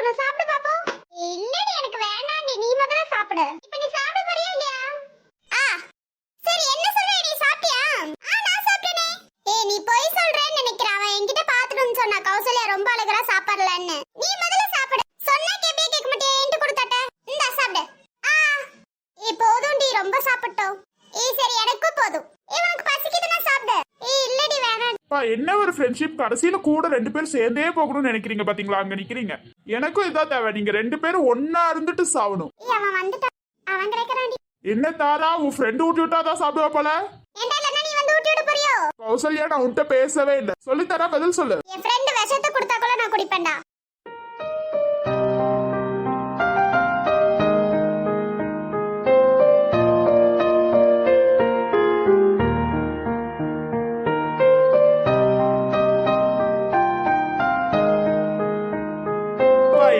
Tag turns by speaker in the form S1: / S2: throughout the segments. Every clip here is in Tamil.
S1: சாப்பிடணும். சாப்பிடு பாப்போம். இல்லடி எனக்கு வேண்டாம். நீ முதல்ல சாப்பிடு. இப்போ நீ சாப்பிட போறியா இல்லையா? ஆ சரி, என்ன சொல்ற? நீ சாப்பிட்டியா? நான் சாப்பிட்டேனே. நீ போய் சொல்றேன்னு நினைக்கிறேன். அவன் என்கிட்ட பாத்துட்டு சொன்னா கௌசல்யா ரொம்ப அழகா சாப்பிடலன்னு. நீ முதல்ல சாப்பிடு. சொன்னா கேப்பியே கேட்க மாட்டியே. என்கிட்ட கொடுத்தாட்ட. இந்தா சாப்பிடு. போதும்டி, ரொம்ப சாப்பிட்டோம். சரி, எனக்கும் போதும். உனக்கு பசிக்குதுன்னா சாப்பிடு. இல்லடி வேணாம்.
S2: என்ன ஒரு ஃப்ரெண்ட்ஷிப், கடைசியில கூட ரெண்டு பேரும் சேர்ந்தே போகணும்னு நினைக்கிறீங்க பாத்தீங்களா? அங்க நிக்கிறீங்க. எனக்கும் இதான் தேவை. நீங்க ரெண்டு பேரும் ஒன்னா இருந்துட்டு சாவணும்.
S1: அவன் வந்துட்டான். அவன் கிடைக்கறான்டி.
S2: என்ன தாரா, உன் ஃப்ரெண்ட் ஊட்டி விட்டாதான் சாப்பிடுவா போல.
S1: ஏன்டா இல்லன்னா நீ வந்து ஊட்டி விட போறியோ?
S2: கௌசல்யா, நான் உன்கிட்ட பேசவே இல்ல. சொல்லி தரா, பதில் சொல்லு.
S1: என் ஃப்ரெண்ட் விஷத்தை கொடுத்தா கூட நான் குடிப்பேன்டா.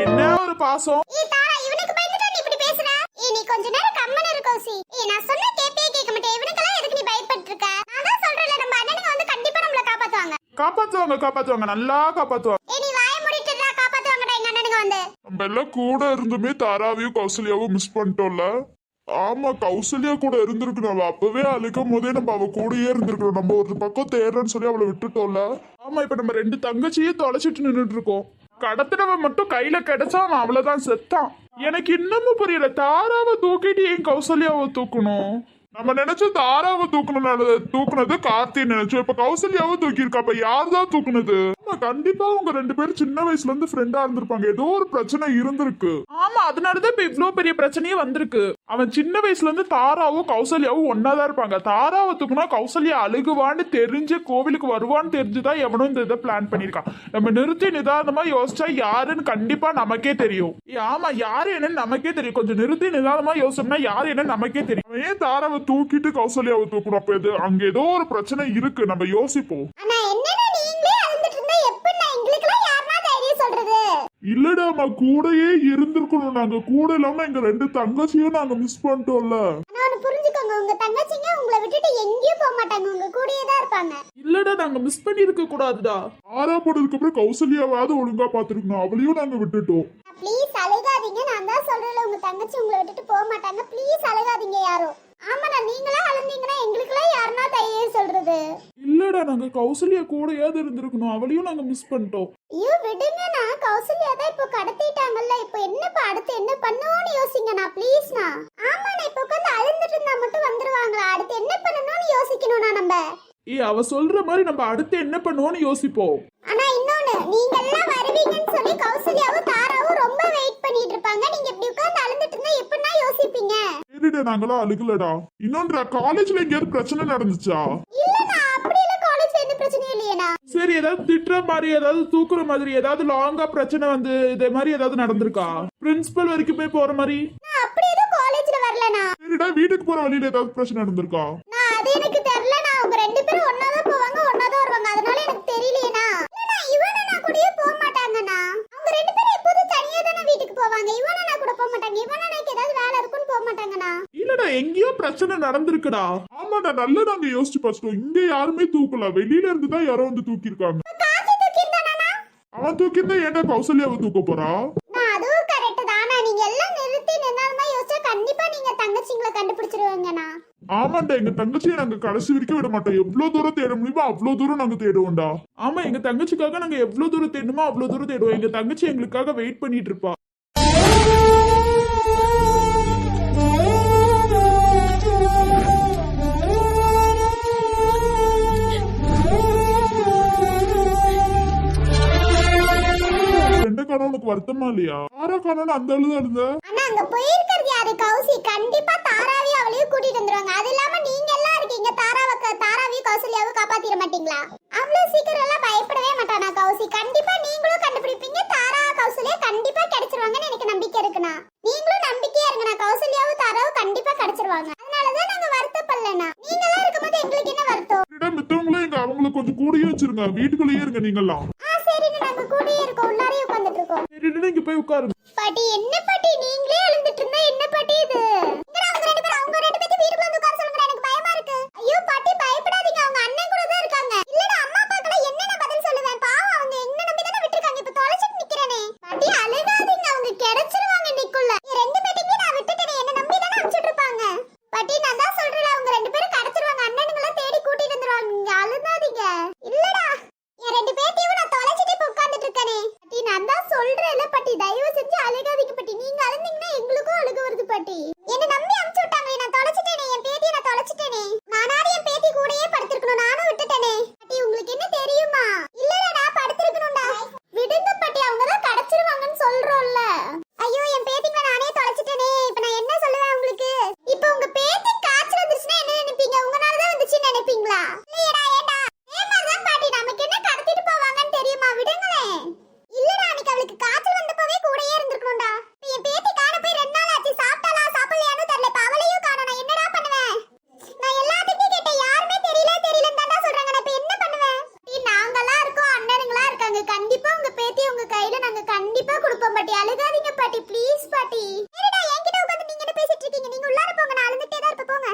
S2: என்ன ஒரு பாசம்.
S1: இவனுக்கு பயந்துட்டா நீ இப்படி பேசுற? நீ கொஞ்ச நேரம் கம்மன இரு கௌசி. நான் சொன்னா கேப்பியே கேட்க மாட்டே. இவனுக்கெல்லாம் எதுக்கு நீ பயப்பட்டு இருக்க? நான் தான் சொல்றேன்ல, நம்ம அண்ணனுங்க வந்து கண்டிப்பா நம்மள காப்பாத்துவாங்க.
S2: காப்பாத்துவாங்க, நல்லா காப்பாத்துவாங்க.
S1: நீ வாயை மூடிட்டுடா. காப்பாத்துவாங்கடா எங்க அண்ணனுங்க வந்து.
S3: நம்ம எல்லாம் கூட இருந்துமே தாராவையும் கௌசல்யாவும் மிஸ் பண்ணிட்டோம்ல. ஆமா, கௌசல்யா கூட இருந்திருக்கணும். அவ அப்பவே அழுக்கும் போதே நம்ம அவ கூடயே இருந்திருக்கணும். நம்ம ஒரு பக்கம் தேடுறேன்னு சொல்லி அவளை விட்டுட்டோம்ல.
S2: ஆமா, இப்ப நம்ம ரெண்டு தங்கச்சியும் தொலைச்சிட்டு நின்றுட்டு இருக்கோம். கடத்தினவன் மட்டும் கையில கிடைச்சா அவன் அவ்வளவுதான் செத்தான். எனக்கு இன்னமும் புரியல, தாராவை தூக்கிட்டு ஏன் கௌசல்யாவை தூக்கணும்?
S3: நம்ம நினைச்சோம் தாராவை தூக்குனது கார்த்தி நினைச்சோம். இப்ப கௌசல்யாவை தூக்கியிருக்கா. அப்ப யார் தான் தூக்குனது? கண்டிப்பா உங்க ரெண்டு பேரும் சின்ன வயசுல இருந்து ஃப்ரெண்டா இருந்திருப்பாங்க. ஏதோ ஒரு பிரச்சனை இருந்திருக்கு.
S2: ஆமா, அதனாலதான் இப்ப இவ்வளவு பெரிய பிரச்சனையே வந்திருக்கு. அவன் சின்ன வயசுல இருந்து தாராவும் கௌசல்யாவும் ஒன்னாதான் இருப்பாங்க. தாராவை தூக்குனா கௌசல்யா அழுகுவான்னு தெரிஞ்சு கோவிலுக்கு வருவான்னு தெரிஞ்சுதான் எவனும் இந்த இதை பிளான் பண்ணிருக்கான். நம்ம நிறுத்தி நிதானமா யோசிச்சா யாருன்னு கண்டிப்பா நமக்கே தெரியும். ஆமா, யாரு என்னன்னு நமக்கே தெரியும். கொஞ்சம் நிறுத்தி நிதானமா யோசிச்சோம்னா யாரு என்னன்னு நமக்கே தெரியும்.
S3: அவன் ஏன் தாராவை தூக்கிட்டு கௌசல்யாவை தூக்கணும்? அப்ப இது அங்க ஏதோ ஒரு பிரச்சனை இருக்கு. நம்ம யோசிப்போம். இல்லடாமா, கூடயே இருந்திருக்கணும். நாங்க கூட இல்லாம எங்க ரெண்டு தங்கச்சியும் நாங்க மிஸ் பண்ணிட்டோம்ல.
S1: புரிஞ்சுக்கோங்க, உங்க தங்கச்சிங்க உங்களை விட்டுட்டு எங்கேயும் போக மாட்டாங்க. உங்க கூடயே தான் இருப்பாங்க.
S2: இல்லடா, நாங்க மிஸ் பண்ணி இருக்க கூடாதுடா.
S3: ஆறா போனதுக்கு அப்புறம் கௌசல்யாவாவது ஒழுங்கா பாத்துருக்கணும். அவளையும் நாங்க விட்டுட்டோம்.
S1: ப்ளீஸ் அழுகாதீங்க. நான் தான் சொல்றேன்ல, உங்க தங்கச்சி உங்களை விட்டுட்டு போக மாட்டாங்க. ப்ளீஸ் அழுகாதீங்க யாரும். ஆமாடா, நீங்களா அழுந்தீங்கன்னா எங்களுக்குலாம் யாருன்னா தையே சொல்றது.
S2: இல்லடா, நாங்க கௌசல்யா கூடயாவது இருந்திருக்கணும். அவளையும் நாங்க மிஸ் பண்ணிட்டோம்.
S1: ஐயோ விடுங்கண்ணா, கௌசல்யா தான் இப்போ கடத்திட்டாங்கல்ல. இப்போ என்னப்பா அடுத்து என்ன பண்ணுவோம்னு யோசிங்கண்ணா ப்ளீஸ்ண்ணா. ஆமாண்ணா, இப்போ உட்காந்து அழுந்துட்டு இருந்தா மட்டும் வந்துருவாங்களா? அடுத்து என்ன பண்ணணும்னு யோசிக்கணும்ண்ணா நம்ம.
S2: அவ சொல்ற மாதிரி நம்ம அடுத்து என்ன பண்ணுவோம்னு யோசிப்போம்.
S1: ஆனா இன்னொன்னு, நீங்க எல்லாம் வருவீங்கன்னு சொல்லி கௌசல்யாவும் தாராவும் ரொம்ப வெயிட் பண்ணிட்டு இருப்பாங்க. நீங்க இப்படி உட்காந்து அழுந்துட்டு இருந்தா எப்படின்னா யோசிப்பீங்க?
S3: சரிடா, நாங்களாம் அழுகலடா. இன்னொன்று, காலேஜ்ல எங்கேயாவது பிரச்சனை நடந்துச்சா?
S1: இல்லண்ணா, அப்படி எல்லாம் காலேஜ்ல எந்த பிரச்சனையும் இல்லையேண்ணா.
S2: சரி, ஏதாவது திட்டுற மாதிரி, ஏதாவது தூக்குற மாதிரி, ஏதாவது லாங்கா பிரச்சனை வந்து இதே மாதிரி ஏதாவது நடந்திருக்கா? பிரின்சிபல் வரைக்கும் போய் போற மாதிரி?
S1: அப்படி எதுவும் காலேஜ்ல வரலண்ணா.
S3: சரிடா, வீட்டுக்கு போற வழியில ஏதாவது பிரச்சனை நடந்திருக்கா?
S1: அது எனக்கு தெரியலண்ணா. அவங்க ரெண்டு பேரும் ஒன்னாதான் போவாங்க, ஒன்னாதான் வருவாங்க. அதனால எனக்கு தெரியலையேண்ணா. இவனா கூடயே போக மாட்டாங்கண்ணா. அவங்க ரெண்டு பேரும் எப்போதும் தனியா தானே வீட்டுக்கு போவாங்க. இவனா கூட போக மாட்டாங்க. இவனாக்கு ஏதாவது வேலை இருக்குன்னு போக மாட்டாங்கண்ணா.
S2: இல்லடா, எங்கேயோ பிரச்சனை நடந்திருக்குடா.
S3: ஆமாடா, நல்லா நாங்க யோசிச்சு பார்த்துட்டோம். இங்க யாருமே தூக்கல. வெளியில இருந்து தான் யாரோ வந்து தூக்கிருக்காங்க. அவன் தூக்கிருந்தா ஏன்டா கௌசல்யாவை தூக்க போறா?
S1: அதுவும் கரெக்ட் தானா. நீங்க எல்லாம் நிறுத்தி நிதானமா யோசிச்சா கண்டிப்பா நீங்க தங்கச்சிங்களை கண்டுபிடிச்சிருவாங்கண்ணா.
S3: ஆமாண்டா, எங்க தங்கச்சியை நாங்க கடைசி வரைக்கும் விட மாட்டோம். எவ்வளவு தூரம் தேட முடியுமோ அவ்வளவு தூரம் நாங்க தேடுவோம்டா.
S2: ஆமா, எங்க தங்கச்சிக்காக நாங்க எவ்வளவு தூரம் தேடணுமோ அவ்வளவு தூரம் தேடுவோம். எங்க தங்கச்சி எங்களுக்காக வெயிட் பண்ணிட்டு இருப்பா.
S3: உனக்கு வருத்தமா இல்லையா? தாரா காணோன்னு அந்த அழுத அழுத.
S1: ஆனா அங்க போயிருக்கிறது யாரு? கௌசி. கண்டிப்பா தாராவையும் அவளையும் கூட்டிட்டு வந்துருவாங்க. அது இல்லாம நீங்க எல்லாம் இருக்கீங்க. தாராவையும் கௌசல்யாவும் காப்பாத்திர மாட்டீங்களா? அவ்வளவு சீக்கிரம் எல்லாம் பயப்படவே மாட்டானா கௌசி. கண்டிப்பா நீங்களும் கண்டுபிடிப்பீங்க. தாரா கௌசல்யா கண்டிப்பா கிடைச்சிருவாங்கன்னு எனக்கு நம்பிக்கை இருக்குண்ணா. நீங்களும் நம்பிக்கையா இருங்கண்ணா. கௌசல்யாவும் தாராவும் கண்டிப்பா கிடைச்சிருவாங்க. அதனாலதான் நாங்க வருத்தப்படலண்ணா. நீங்க எல்லாம் இருக்கும்போது எங்களுக்கு என்ன வருத்தம்?
S3: மித்தவங்களும் எங்க அவங்களை கொஞ்சம் கூடயே வச்சிருங்க. வீட்டுக்குள்ளேயே இருங்க நீங்கெல்லாம்.
S1: சரிண்ணா, நாங்க கூடயே இருக்கோம். உள்ளாரே உட்கார்ந்துட்டு இருக்கோம்.
S2: சரி, இங்க போய் உட்காருங்க.
S1: பாட்டி, என்ன பாட்டி நீங்களே அழுந்துட்டு இருந்தா என்ன பாட்டி இது? அவங்க ரெண்டு பேரும் வீட்டுக்குள்ள வந்து உட்கார சொல்லுங்க. எனக்கு பயமா இருக்கு. ஐயோ பாட்டி, பயப்படாதீங்க. அவங்க அண்ணன் கூட தான் இருக்காங்க. இல்லனா அம்மா அப்பாக்குள்ள என்ன பதில் சொல்லுவேன்? பாவம், அவங்க என்ன நம்பி தான விட்டுருக்காங்க. இப்ப தொலைச்சிட்டு நிக்கிறேனே. பாட்டி அழுகாதீங்க. அழுகாதீங்க பாட்டி ப்ளீஸ் பாட்டி. என்னடா என்கிட்ட உட்கார்ந்து நீங்க என்ன பேசிட்டு இருக்கீங்க? நீங்க உள்ளார போங்க, நான் அழுதுட்டே தான் இருப்பேன் போங்க.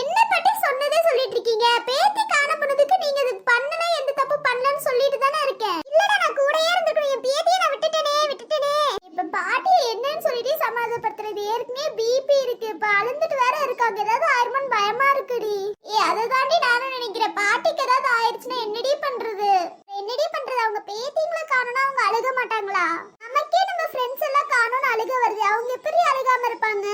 S1: என்ன பாட்டி சொன்னதே சொல்லிட்டு இருக்கீங்க? பேத்தி காண போனதுக்கு நீங்க இது பண்ணல எந்த தப்பு பண்ணலன்னு சொல்லிட்டு தானே இருக்கேன். இல்லடா நான் கூடயே இருந்துட்டேன், என் பேத்தியை நான் விட்டுட்டேனே. இப்ப பாட்டி என்னன்னு சொல்லிட்டு சமாதானப்படுத்துறது? ஏற்கனவே பிபி இருக்கு, இப்ப அழுந்துட்டு வேற இருக்காங்க, ஏதாவது ஆயிருமோன்னு பயமா இருக்குடி. அதை தாண்டி நானும் நினைக்கிறேன், பாட்டிக்கு ஏதாவது ஆயிடுச்சுன்னா என்னடி பண்றது? அவங்க பேத்திங்களை காணோம்னா அவங்க அழுக மாட்டாங்களா? நமக்கே நம்ம ஃப்ரெண்ட்ஸ் எல்லாம் காணோம்னு அழுக வருது, அவங்க எப்படி அழுகாம இருப்பாங்க?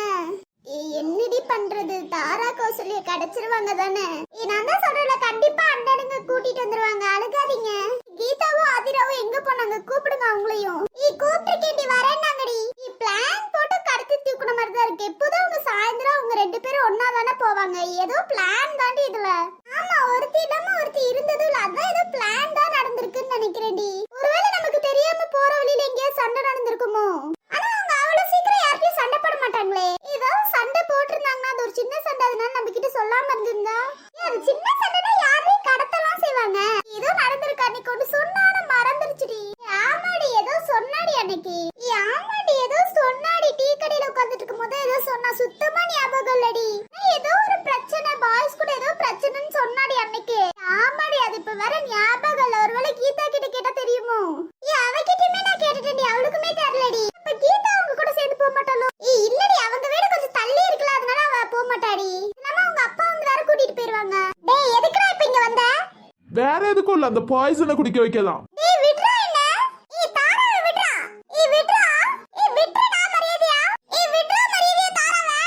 S1: என்னடி பண்றது? தாரா கௌசல்யா கிடைச்சிருவாங்க தானே? நான் தான் சொல்றேன்ல, கண்டிப்பா அண்ணனுங்க கூட்டிட்டு வந்துருவாங்க, அழுகாதீங்க. கீதாவும் ஆதிராவும் எங்க போனாங்க? கூப்பிடுங்க அவங்களையும். கூப்பிட்டுக்கேண்டி வரேன்னாங்கடி. பிளான் போட்டு கடத்தி தூக்குன மாதிரி தான் இருக்கு. எப்போதும் அவங்க சாயந்தரம் அவங்க 2 பேரும் ஒன்னா தானே போவாங்க, ஏதோ பிளான் தாண்டி இதுல. ஆமா, ஒருத்தி இல்லாம ஒருத்தி இருந்ததும் இல்ல, அதான் ஏதோ பிளான் தான் நடந்திருக்குன்னு நினைக்கிறேன்டி. ஒருவேளை நமக்கு தெரியாம போற வழியில எங்கேயா சண்டை நடந்திருக்குமோ? ஆனா அவங்க அவ்வளவு சீக்கிரம் யார்கிட்டயும் சண்டை போட மாட்டாங்களே. ஏதாவது சண்டை போட்டிருந்தாங்கன்னா அது ஒரு சின்ன சண்டை, அதனால நம்ம கிட்ட சொல்லாம இருந்திருந்தா. அது சின்ன சண்டைனா யாரையும் கடத்தலாம் செய்வாங்க. ஏதோ நடந்திருக்கு, அன்னைக்கு ஒன்று சொன்னான மறந்துருச்சுடி. ஆமாடி ஏதோ சொன்னாடி அன்னைக்கு. ஆமாடி ஏதோ சொன்னாடி, டீ கடையில உட்கார்ந்துட்டு இருக்கும் போது ஏதோ சொன்னா, சுத்தமா ஞாபகம் இல்லடி. ஏதோ ஒரு பிரச்சனை, பாய்ஸ் கூட ஏதோ பிரச்சனைன்னு சொன்னாடி அன்னைக்கு. ஆமாடி அது இப்ப வேற ஞாபகம் இல்ல. ஒருவேளை கீதா கிட்ட கேட்டா தெரியுமோ? அவகிட்டயுமே நான் கேட்டுட்டேன்டி, அவளுக்குமே தெரியலடி. இப்ப கீதா அவங்க கூட சேர்ந்து போக மாட்டாளோ? இல்லடி, அவங்க வீடு கொஞ்சம் தள்ளி இருக்குல்ல, அதனால அவ போக மாட்டாடி. நம்ம அவங்க அப்பா வந்து வேற கூட்டிட்டு போயிருவாங்க. டேய் எதுக்குடா இப்ப இங்க வந்த?
S2: வேற எதுக்கும் இல்ல, அந்த பாய்சனை குடிக்க வைக்கலாம்.
S1: டேய் விட்றா என்ன? தாராவை விட்றா. விட்றா. விட்றடா மரியாதையா. விட்றா மரியாதையா தாராவை.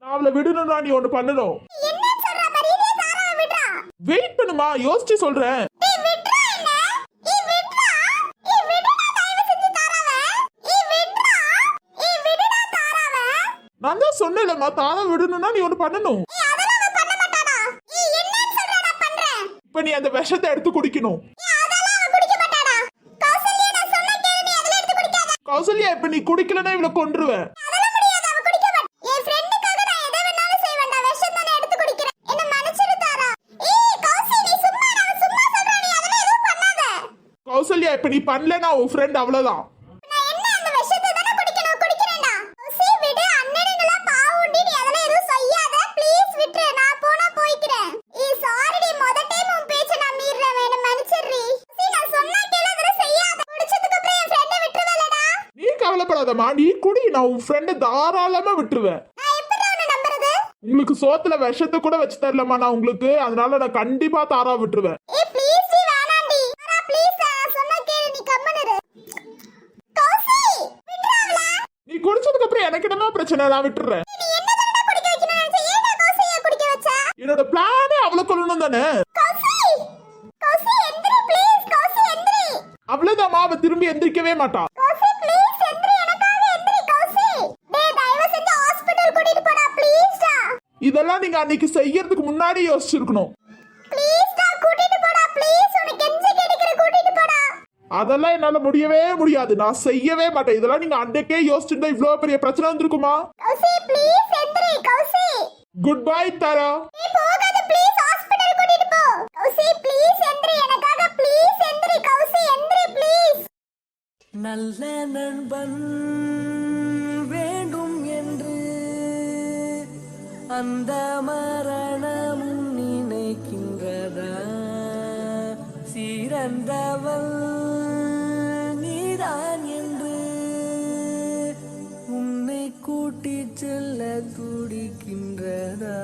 S2: நான் அவளை விடணும்னா நீ ஒண்ணு பண்ணணும்.
S1: என்ன சொல்ற? மரியாதையா தாராவை விட்றா.
S2: வெயிட் பண்ணுமா, யோசிச்சு சொல்றேன்.
S1: டேய் விட்றா என்ன? விட்றா. விட்றா தயவு செஞ்சு தாராவை. விட்றா. விடுடா தாராவை.
S2: நான் தான் சொன்னேன்லம்மா, தாரா விடணும்னா நீ ஒண்ணு பண்ணணும்.
S1: அதெல்லாம் அவ பண்ண மாட்டாடா. என்னன்னு சொல்ற? நான் பண்றேன்.
S2: இப்ப நீ அந்த விஷத்தை எடுத்து குடிக்கணும்.
S1: அதெல்லாம் அவ குடிக்க மாட்டாடா. கௌசல்யா நான் சொன்ன கேளு, நீ அதெல்லாம் எடுத்து குடிக்காத.
S2: கௌசல்யா, இப்ப நீ குடிக்கலன்னா இவளை கொன்றுவேன்.
S1: அதெல்லாம் முடியாது, அவ குடிக்க மாட்டா. என் ஃப்ரெண்டுக்காக நான் எதை வேணாலும் செய்வேன்டா. விஷம் தானே எடுத்து குடிக்கிறேன். என்ன மன்னிச்சிடு தாரா. கௌசி நீ சும்மா இரு, அவ சும்மா சொல்றா, நீ அதெல்லாம் எதுவும் பண்ணாத.
S2: கௌசல்யா, இப்ப நீ பண்ணலனா உன் ஃப்ரெண்ட் அவ்வளவுதான்.
S1: நான் என்ன அந்த விஷத்தை தானே குடிக்கணும், குடிக்கிறேன்டா. கௌசி விடு, அண்ணனுங்களா பாவுண்டி, நீ அதெல்லாம் எதுவும் செய்யாத. ப்ளீஸ் விட்டுரு, நான் போனா போய்க்கிறேன். சாரிடி, முத டைம் உன் பேச்ச நான் மீறறேன், என்ன மன்னிச்சிடுறீ. நான் சொன்னா கேளு, அதெல்லாம் செய்யாத. குடிச்சதுக்கு அப்புறம் என் ஃப்ரெண்டை விட்டுருவேலடா.
S2: நீ கவலைப்படாதம்மா, நீ குடி, நான் உன் ஃப்ரெண்டை தாராளமா விட்டுருவேன்.
S1: நான் எப்படி உன்னை நம்புறது?
S2: உங்களுக்கு சோத்துல விஷத்தை கூட வச்சு தரலமா நான் உங்களுக்கு, அதனால நான் கண்டிப்பா தாரா விட்டுருவேன்.
S1: ப்ளீஸ் டி வேணாண்டி. தாரா ப்ளீஸ், நான் சொன்னா கேளு, நீ கம்மன் இரு. கௌசி விட்றாவல.
S2: நீ குடிச்சதுக்கு அப்புறம் எனக்கு என்ன பிரச்சனை, நான் விட்டுறேன்.
S1: நீ என்ன தடவை குடிக்க வைக்கணும்னு நினைச்ச? ஏன்டா கௌசியை குடிக்க வச்ச?
S2: என்னோட பிளானே அவளை கொல்லணும் தானே.
S1: கௌசி எந்திரி ப்ளீஸ். கௌசி எந்திரி.
S2: அவ்வளவுதாம்மா, அவ திரும்பி எந்திரிக்கவே மாட்டா.
S1: கௌசி ப்ளீஸ் எந்திரி, எனக்காக எந்திரி கௌசி. டேய் தயவு செஞ்சு ஹாஸ்பிடல் கூட்டிட்டு போடா ப்ளீஸ் டா.
S2: இதெல்லாம் நீங்க அன்னைக்கு செய்யறதுக்கு முன்னாடி யோசிச்சிருக்கணும்.
S1: ப்ளீஸ் டா கூட்டிட்டு போடா ப்ளீஸ், உனக்கு கெஞ்சி கேக்குற, கூட்டிட்டு போடா.
S2: அதெல்லாம் என்னால முடியவே முடியாது, நான் செய்யவே மாட்டேன். இதெல்லாம் நீங்க அன்னைக்கே யோசிச்சிருந்தா இவ்வளவு பெரிய பிரச்சனை வந்திருக்குமா?
S1: கௌசி ப்ளீஸ் எந்திரி கௌசி.
S2: குட் பை தாரா.
S1: நீ போகாத ப்ளீஸ், ஹாஸ்பிடல் கூட்டிட்டு போ. கௌசி ப்ளீஸ் எந்திரி, எனக்காக ப்ளீஸ் எந்திரி கௌசி, எந்திரி ப்ளீஸ்.
S4: நல்ல நண்பன் வேண்டும் என்று அந்த மரணமும் நினைக்கின்றதா? சிறந்தவள் நீதான் என்று உன்னை கூட்டிச் செல்ல துடிக்கின்றதா?